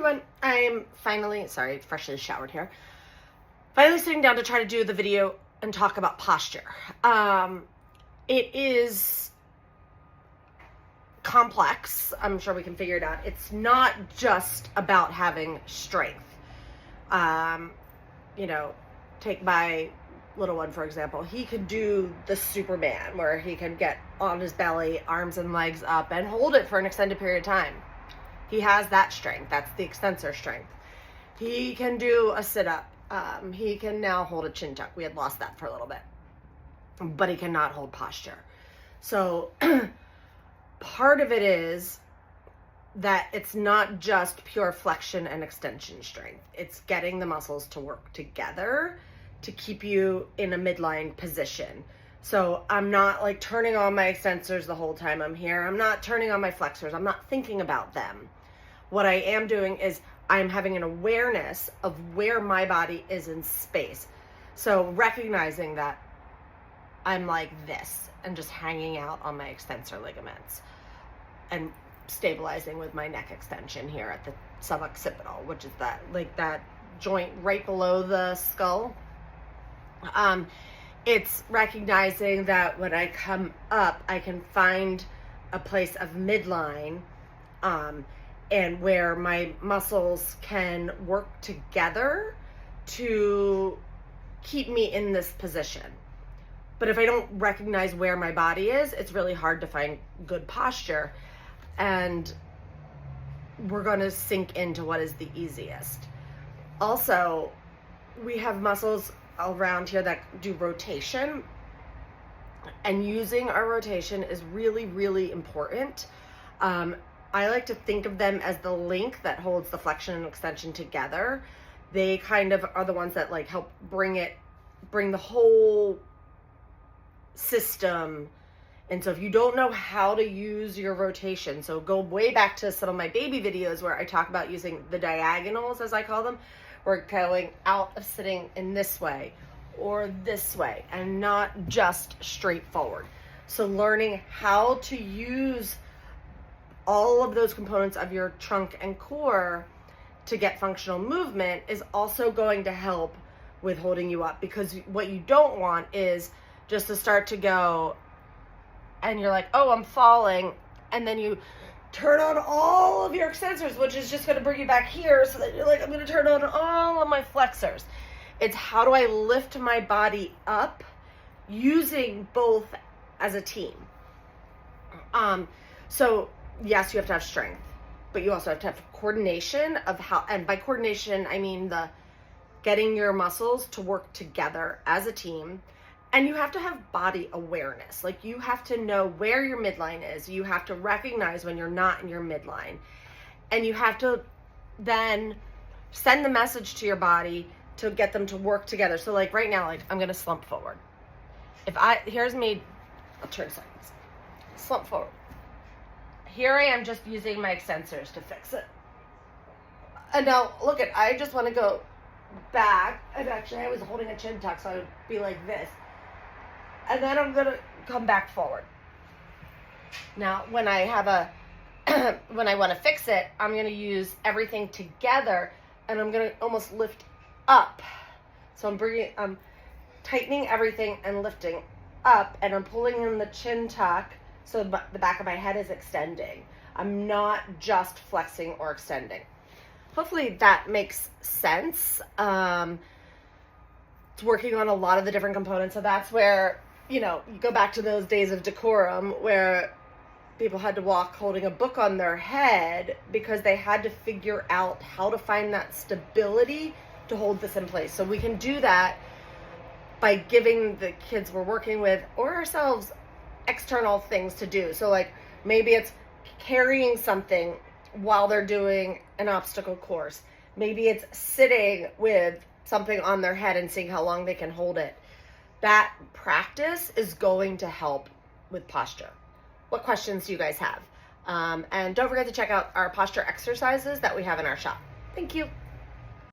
everyone. I'm finally, freshly showered here. Finally sitting down to try to do the video and talk about posture. It is complex. I'm sure we can figure it out. It's not just about having strength. Take my little one, for example. He could do the Superman where he could get on his belly, arms and legs up, and hold it for an extended period of time. He has that strength. That's the extensor strength. He can do a sit-up. He can now hold a chin tuck. We had lost that for a little bit. But he cannot hold posture. So part of it is that it's not just pure flexion and extension strength. It's getting the muscles to work together to keep you in a midline position. So I'm not like turning on my extensors the whole time I'm here. I'm not turning on my flexors. I'm not thinking about them. What I am doing is I'm having an awareness of where my body is in space. So recognizing that I'm like this and just hanging out on my extensor ligaments and stabilizing with my neck extension here at the suboccipital, which is that joint right below the skull. It's recognizing that when I come up, I can find a place of midline, and where my muscles can work together to keep me in this position. But if I don't recognize where my body is, it's really hard to find good posture. And we're going to sink into what is the easiest. Also, we have muscles around here that do rotation. And using our rotation is really, really important. I like to think of them as the link that holds the flexion and extension together. They kind of are the ones that like help bring the whole system. And so if you don't know how to use your rotation, so go way back to some of my baby videos where I talk about using the diagonals, as I call them. We're going out of sitting in this way or this way and not just straight forward. So learning how to use all of those components of your trunk and core to get functional movement is also going to help with holding you up, because what you don't want is just to start to go and you're like, oh, I'm falling, and then you turn on all of your extensors, which is just going to bring you back here, so that you're like, I'm going to turn on all of my flexors. It's how do I lift my body up using both as a team. So yes, you have to have strength, but you also have to have coordination of how, and by coordination, I mean the getting your muscles to work together as a team. And you have to have body awareness. Like, you have to know where your midline is. You have to recognize when you're not in your midline. And you have to then send the message to your body to get them to work together. So like right now, like I'm going to slump forward. Here's me, I'll turn sideways. Slump forward. Here I am just using my extensors to fix it. And now look I just want to go back. And actually I was holding a chin tuck, so I would be like this. And then I'm going to come back forward. Now, when I have when I want to fix it, I'm going to use everything together and I'm going to almost lift up. So I'm tightening everything and lifting up, and I'm pulling in the chin tuck so the back of my head is extending. I'm not just flexing or extending. Hopefully that makes sense. It's working on a lot of the different components. So that's where, you go back to those days of decorum where people had to walk holding a book on their head because they had to figure out how to find that stability to hold this in place. So we can do that by giving the kids we're working with or ourselves external things to do. So like maybe it's carrying something while they're doing an obstacle course. Maybe it's sitting with something on their head and seeing how long they can hold it. That practice is going to help with posture. What questions do you guys have? And don't forget to check out our posture exercises that we have in our shop. Thank you.